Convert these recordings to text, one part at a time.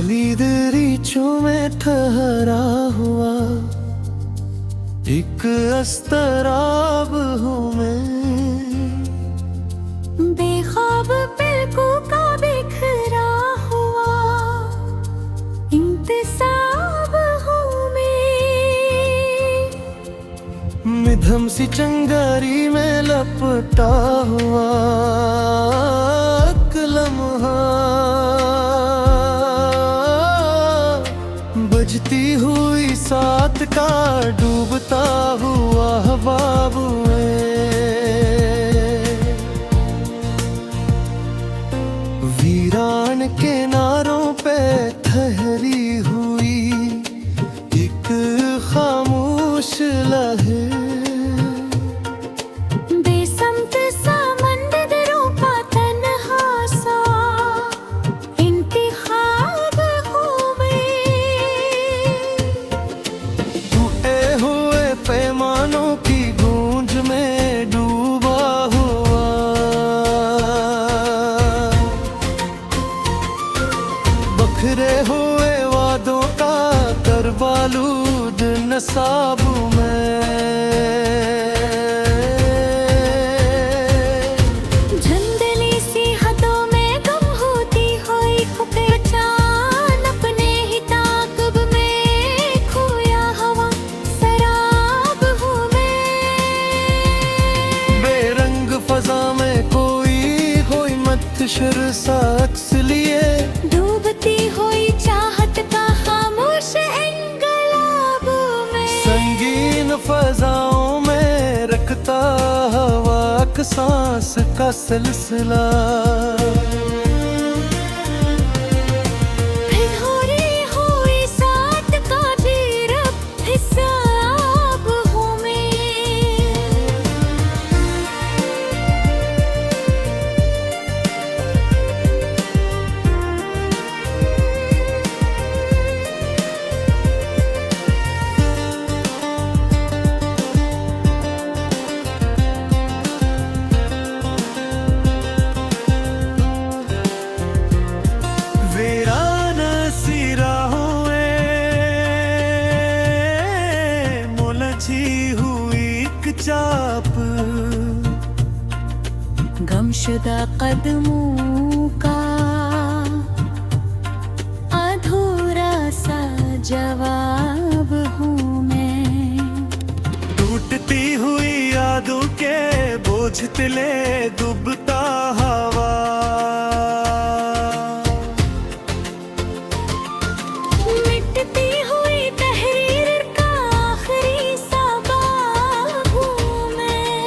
खाली दरीचों में ठहरा हुआ एक अस्तराब हूँ मैं। बेख्वाब पलकों का बिखरा हुआ इंतसाब हूँ मैं। मिधम सी चंगारी में लपटा हुआ एक लम्हा, बजती हुई सात का डूबता हुआ ख्वाब में। वीरान किनारों पे ठहरी हुई एक खामोश लहर, बेसमत सा मंदिरों का तन्हा सा इंतखाब हूँ मैं। टूटे हुए पैमानों की गूंज में डूबा हुआ, बखरे हुए वादों का करबालूद नसाब में। झंझली सी हदों में गम होती हुई पहचान अपने ही ताक़ब में खोया हवा शराब हूँ मैं। बेरंग फजा में कोई मतशर सा अक्स लिए, डूबती हुई चाहत का खामोश इंकलाब में। संगीन फजाओं में रखता हवा का सांस का सिलसिला। भिगोरी हुई साथ का भी रब हिसाब हूँ मैं। वीरान सी राहों में मुलझी हुई एक चाप, गमशुदा कदमों का अधूरा सा जवाब हूँ मैं। टूटती हुई यादों के बोझ तले डूबता हवा, मिटती हुई तहरीर का आखिरी सा बाब हूँ मैं।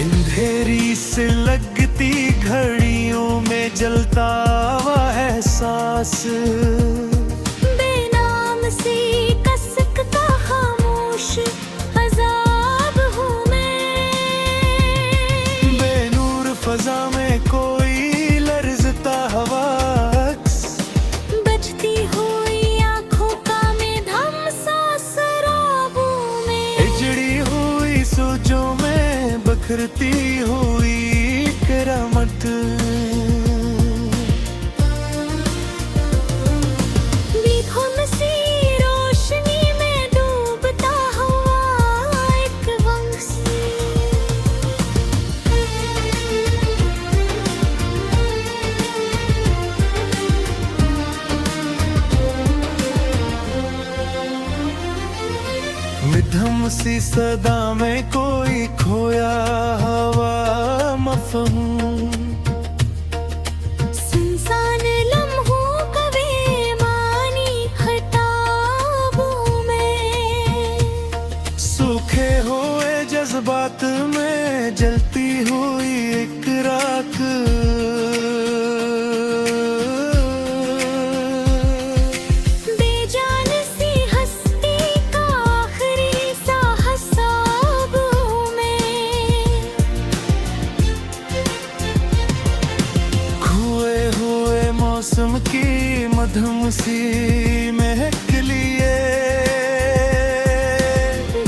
अंधेरी से लगती घड़ियों में जलता हुआ एहसास, बेनाम सी कसक का खामोश अज़ाब हूँ मैं। बेनूर फजा में कोई लर्जता हवा अक्स, बजती हुई आँखों का मेधम सा शराब हूँ मैं। हिजड़ी हुई सोचों में बखरती हुई करामत, बेखुम सी रोशनी में डूबता हुआ एक वंश। मिधम सी सदा में कोई खोया हवा मफ़हूम, सुनसान लम्हों का बेमानी खिताब हूँ मैं। सूखे हुए जज्बात में जलती हुई एक राख, बेजान सी हस्ती का आखिरी सा हिसाब हूँ मैं। खोए हुए मौसम की मधुम सी महक लिए,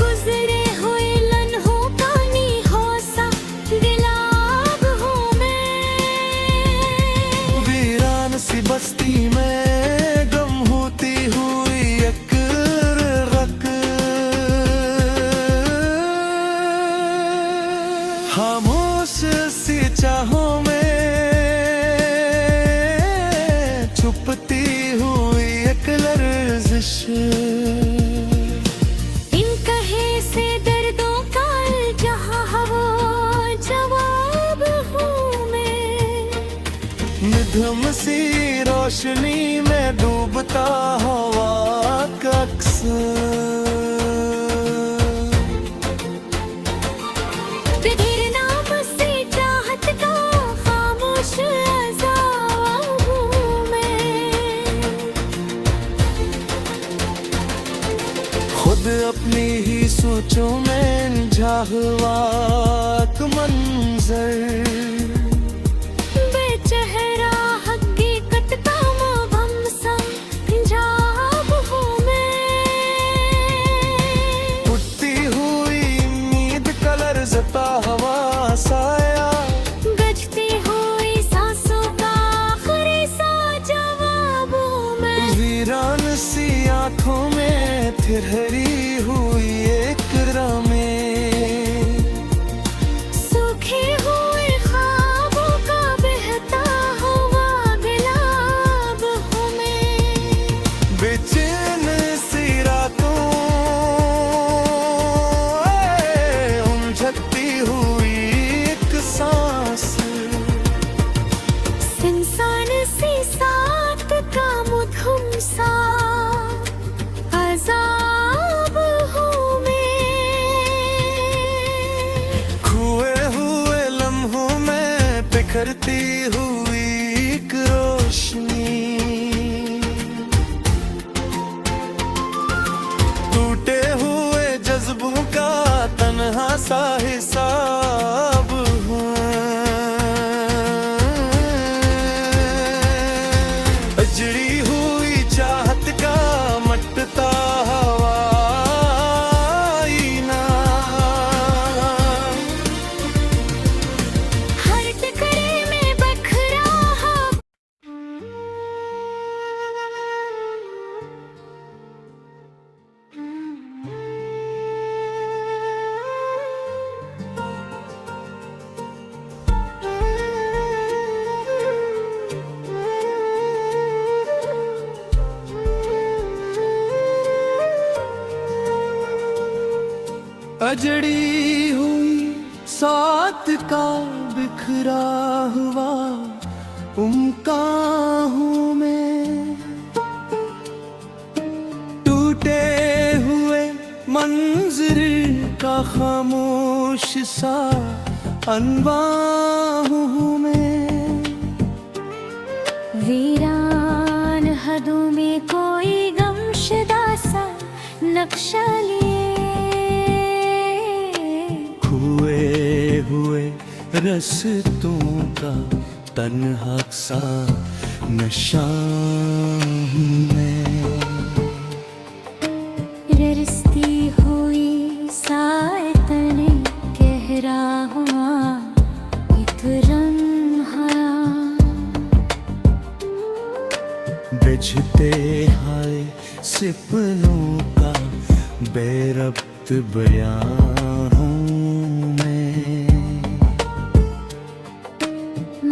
गुजरे हुए लम्हों का नीहोसा दिलाब हूँ मैं। मध्यम सी रोशनी में डूबता हवा का अक्स। विधिर नाम से चाहत का खामोश अज़ाब हूँ मैं। खुद अपनी ही सोचों में झाहुआ एक मंजर। बेचेहरा हकीकत का मुबहम सा हिजाब हूँ मैं। उठती हुई नींद का लर्ज़ता हवा साया। गजती हुई सांसों का आखिरी सा जवाब हूँ मैं। वीरान सी आँखों में ठहरी हुई एक रामें। सूखे हुए ख्वाबों का बहता हुआ गुलाब हूँ मैं। बेचैन सी रातों उलझती हुई एक सांस। इंसान सी साथ का मुधम सा अज़ाब हूँ मैं। खोए हुए लम्हों में बिखरती हुई एक रोशनी। टूटे हुए जज्बों का तन्हा सा हिसाब हूँ। अजड़ी हुई चाहत का मटता हवा आईना। हर टुकड़े में बखरा हवा। अजड़ी हुई साथ का बिखरा हुआ उमका हूँ मैं। टूटे हुए मंजर का खामोश सा अनवा हूँ मैं। वीरान हदों में कोई गमशदा सा नक्शा लिए। खोए हुए रस्तों का तन्हा सा नशा हूँ मैं। ररसती हुई सायतने गहरा हुआ एक रंहा। बिछते हाय सिपनों का बेरब्त बयां हूँ मैं।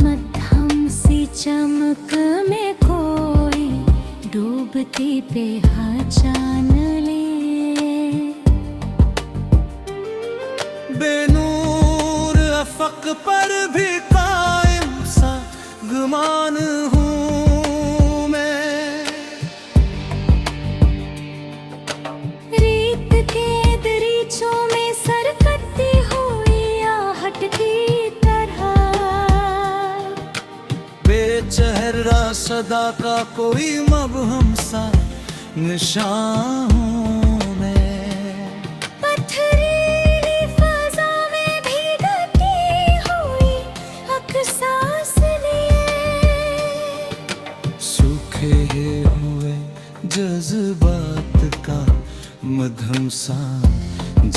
मध्यम सी चमक में कोई डूबती पहचान ले। बेनूर अफक पर भी कायम सा गुमान हूँ मैं। रीत के दरीचों में सरकती हुई आहट की तरह। बेचेहरा सदा का कोई मबहम सा निशान हूँ मैं। पथरीली फज़ा में भीगती हुई अक्सास लिए। सूखे हुए जज्बात का मध्यम सा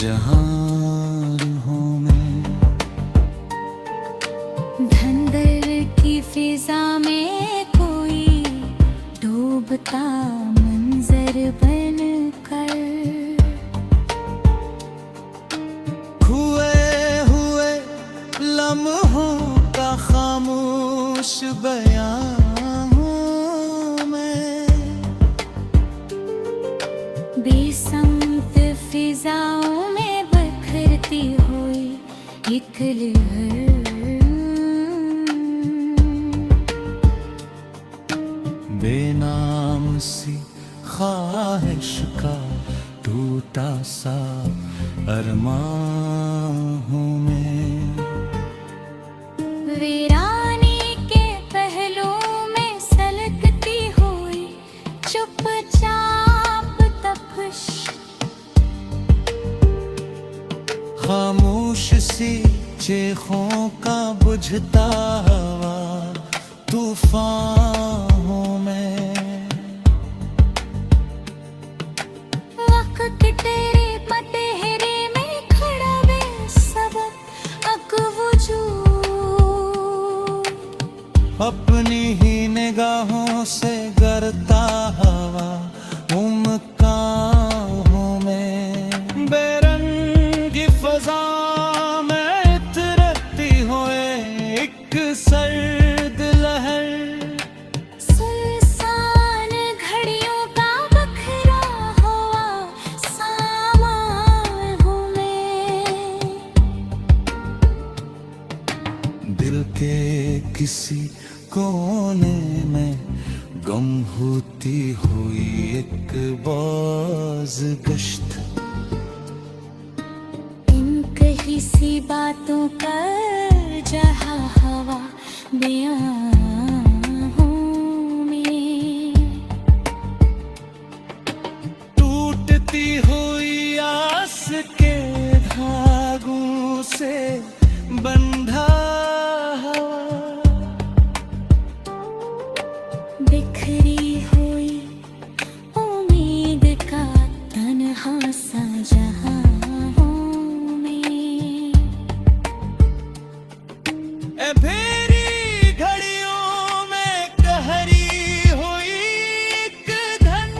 जहान हूँ मैं। धंधर की फिजा में कोई डूबता मंजर बन कर। खोए हुए लम्हों का खामोश बयां हूँ मैं। बेसमत फिजाओं में बखरती हुई एक लहर। बेनाम सी ख्वाहिश का टूटा सा अरमान हूँ मैं। वीरानी के पहलू में सलगती हुई चुपचाप तपश, खामोश सी चीखों का बुझता हवा तूफान हूँ मैं। वक्त तेरे पतेहरे में खड़ा बेसबब अक वजूद, अपनी ही निगाहों से गरता हवा उमकान हूँ मैं। बेरंगी फजा में इतरती हुए एक सर्द लहर, सुनसान घड़ियों का बखरा हुआ सामान हूँ मैं। दिल के किसी कोने में गम होती हुई एक बाज गश्त, इन कही सी बातों का जहाँ हवा बयां हूँ मैं। टूटती हुई आस के धागों से बंधा हवा, बिखरी हुई उम्मीद का तन्हा सा जहां हूँ मैं। ए भेरी घड़ियों में कहरी हुई एक धन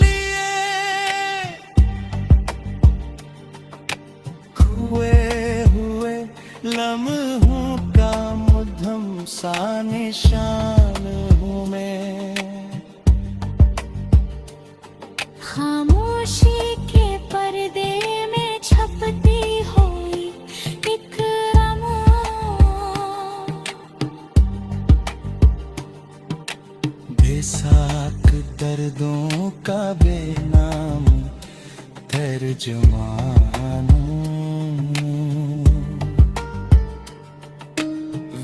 लिए, खोए हुए लम्हों का मुद्दम सा निशान हूँ मैं। खामोशी के पर्दे में छपती हुई एक रमूद, बेसाक दर्दों का बेनाम तर्जुमान हूँ।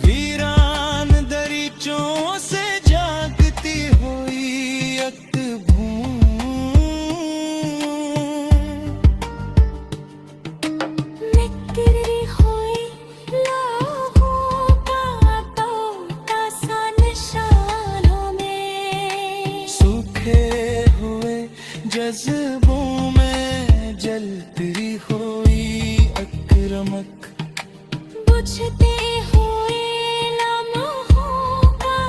वीरान दरीचों से जागती हुई एक निकली हुई लहू का टूटा सा निशान हूँ मैं। सूखे हुए जज्बों में जलती हुई अकरमक, बुझते हुए लम्हों का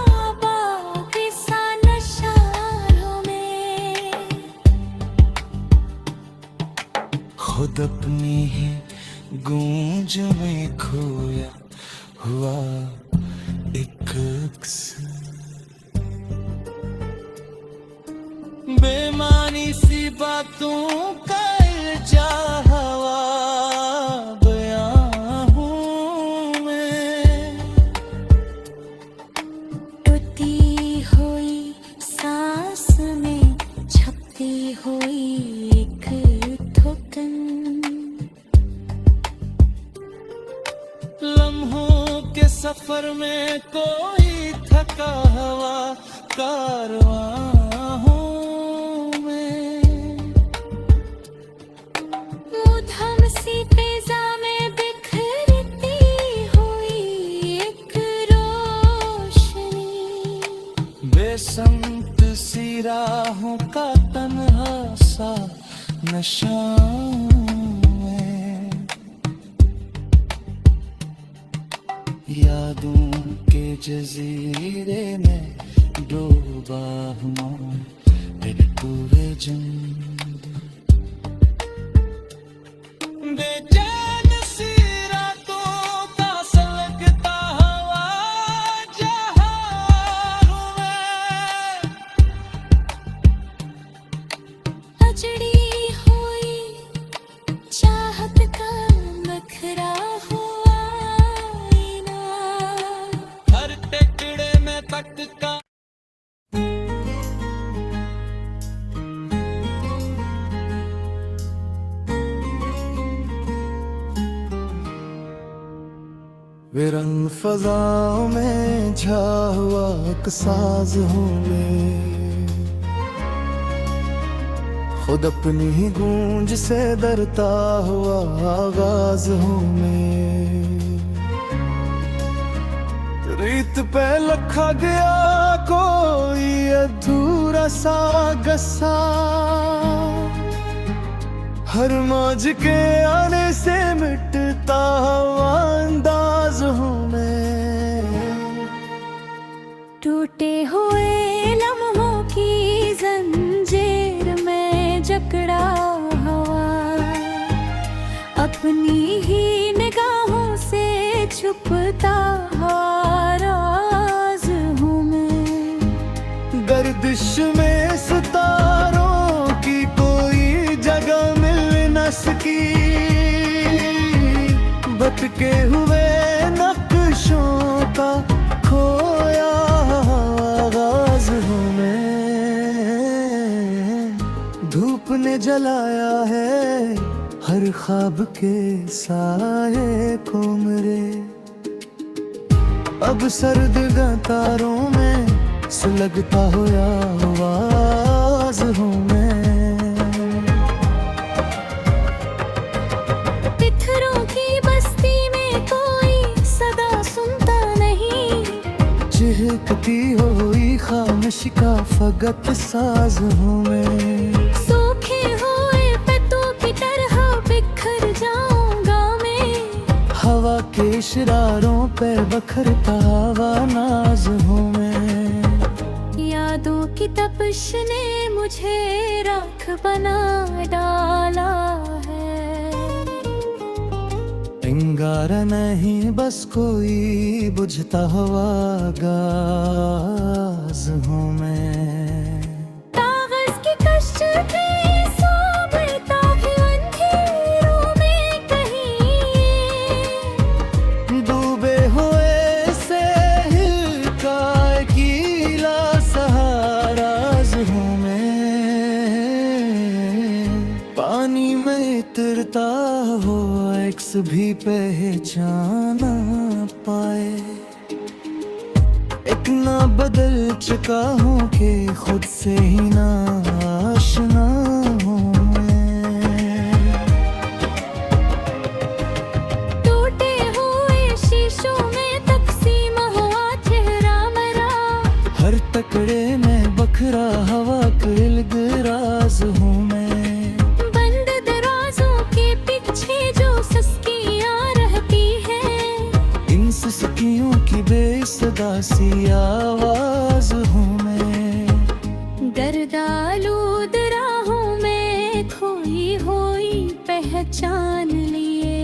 बाकी सा नशान हूँ मैं। खुद अपनी ही गूंज में खोया हुआ एक अक्स, बेमानी सी बातों का इल्जा हवा बयां हूँ मैं। टूटी हुई सांस में छपती हुई एक थुकन, लम्हों के सफर में कोई थका हुआ कारवां हूँ मैं। उधम सी फिजा में बिखरती हुई एक रोशनी, बेसंत सी राहों का तन्हा सा नशा में। यादों के जजीरे में डूबा हूँ एक पूरे जंग, बेचैन सी रातों का सलगता हवा जहां हूँ मैं। अजड़ी हुई चाहत का बखरा हुआ आईना, हर टेकड़े में तक का विरंग फजाओं में झा हुआ एक साज हूँ मैं, खुद अपनी ही गूंज से डरता हुआ आगाज हूँ मैं। रीत पे लिखा गया कोई अधूरा सा गस्सा, हर मौज के आने से मिटता हुआ अंदाज हूँ मैं। टूटे हुए लम्हों की जंजीर में जकड़ा हुआ, अपनी ही निगाहों से छुपता हुआ राज हूँ मैं। गर्दिश में सितारों की कोई जगह मिल न सकी, भटके हुए नक्शों का खोया आगाज हूँ मैं। धूप ने जलाया है हर ख्वाब के साए को मेरे, अब सर्द तारों में सुलगता हुआ आवाज हूँ मैं। पिथरों की बस्ती में कोई सदा सुनता नहीं, चिहकती हुई खामोश का फगत साज हूँ मैं। सूखे हुए पत्तों की तरह बिखर जाऊंगा मैं, हवा के इशरारों पे बखरता हुआ नाज हूँ मैं। यादों की तपिश ने मुझे राख बना डाला है। अंगारा नहीं बस कोई बुझता हुआ गाज हूँ मैं। कागज की कश्ती सोबता भी अंधेरों में कहीं, डूबे हुए से हिलका गीला सहाराज हूँ मैं। पानी में उतरता हुआ एक्स भी पहचाना पाए, इतना बदल चुका हूँ कि खुद से ही ना आशना हूँ मैं। टूटे हुए शीशों में तकसीम हुआ चेहरा मेरा, हर तकड़े में बखरा हवा किलगराज हूँ मैं। बंद दरवाजों के पीछे जो सस्कियां रहती हैं, इन सिसकियों की बेसदा सी आवाज हूँ मैं। गर्दालूद राहों में खोई हुई पहचान लिए,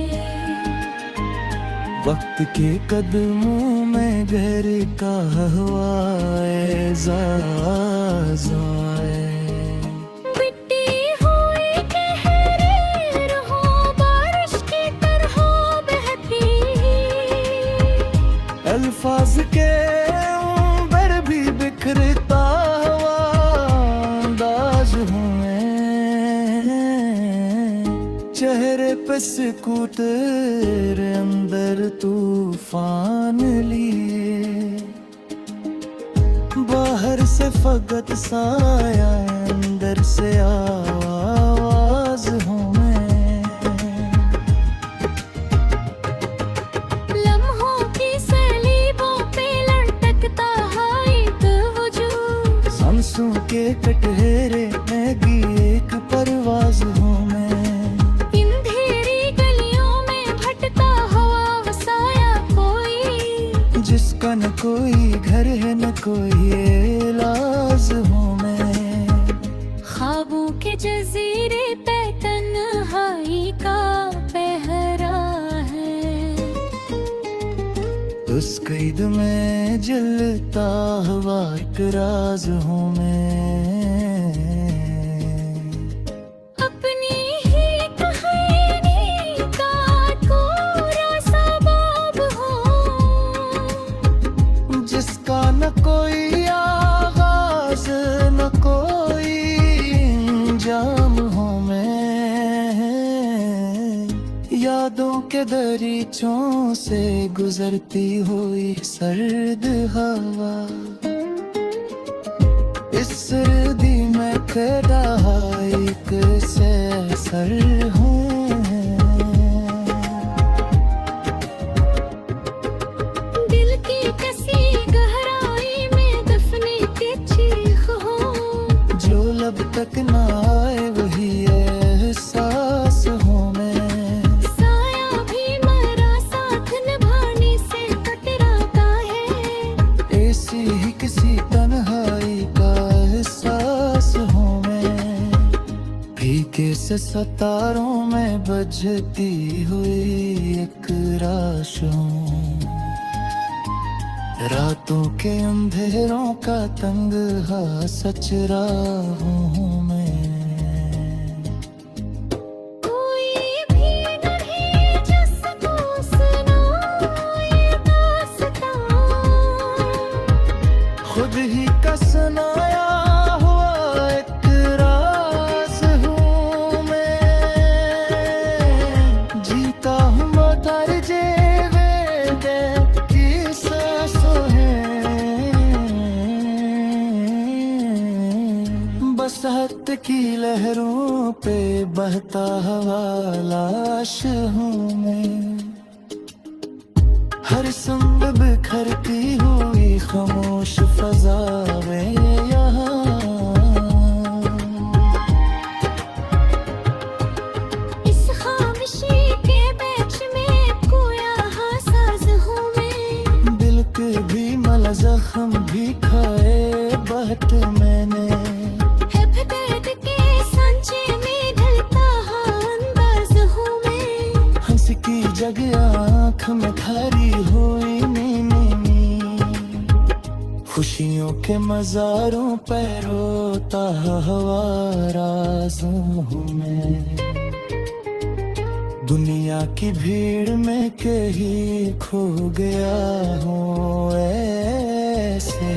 वक्त के कदमों में घर का हुआ एजाज आए। मिट्टी हुई गहरी राहों बारिश की तरह बहती, अल्फाज के उम्र भी बिखरता हुआ अंदाज हूँ मैं। चेहरे पे सुकून तेरे अंदर तूफान लिए, बाहर से फगत साया अंदर से आवाज हूँ मैं। लम्हों की सलीबों पे लटकता है एक वजूद, सांसों के कटहरे में भी एक परवाज हूँ मैं। अंधेरी गलियों में भटका हुआ वसाया कोई, जिसका न कोई घर है न कोई इलाज हूँ मैं। ख्वाबों के जजीरे पे तन्हाई का पहरा है, उस कैद में जलता हुआ एक राज हूँ मैं। अपनी ही कहानी का कोरा सबब हूँ, जिसका न कोई आगाज न कोई अंजाम हूँ मैं। यादों के दर बगीचों से गुजरती हुई सर्द हवा, इस सर्दी में कैदा एक से सर हूँ। दिल की कसी गहराई में दफने के चीख हो, जो लब तक ना आए वही एहसास हूँ मैं। साया भी मरा साथ निभाने से कतराता है, ऐसी ही किसी तन्हाई का एहसास हूँ मैं। फीके से सितारों में बजती हुई एक राश हूँ, रातों के अंधेरों का तंगहा सचरा हूँ मैं। कोई भी नहीं जिसको सुनाए दास्तां, खुद ही का सुनाया हुआ एक राज हूँ मैं। जीता हूँ मर जेवे दे की सांसों है, बसंत की लहरों पे बहता हवा लाश हूँ मैं। हर संग बिखरती हुई खामोश फजा में यहाँ, इस खामोशी के बीच में कोया साज हूँ मैं। दिल के भी मला जख्म भी खाए बहत मैंने। है दर्द के सांचे में ढलता अंदाज हूँ मैं। हंस की जगह आँख में भरी हुई नीनी, खुशियों के मज़ारों पे रोता हुआ राज हूँ मैं। दुनिया की भीड़ में कहीं खो गया हूँ ऐसे।